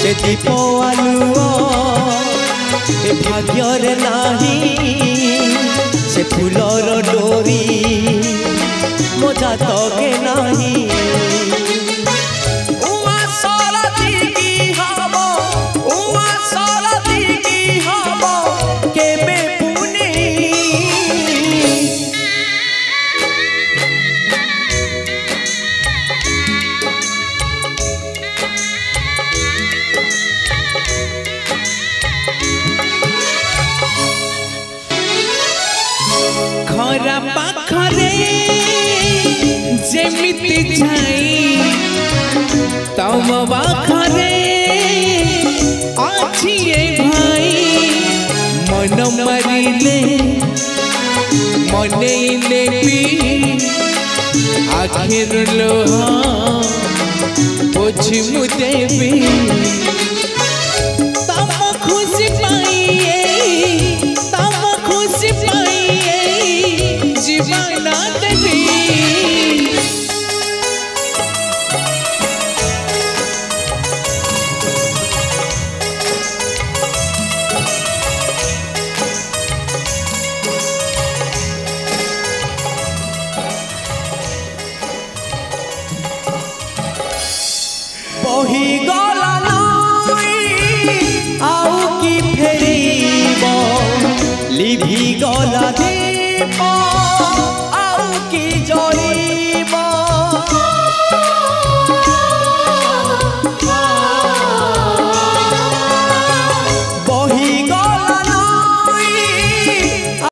से दीप आलुओ ए भाग्यर नाही से फूलर डोरी मजा तके नाही खरा पाखरे जेमिति जाई तम पाखरे अछि ए भाई मन मरिले मनइले भी आखिर लोहा पोछि मु देवी तम खुशी पाइए तम खुशी पाइए जीवन देवी बही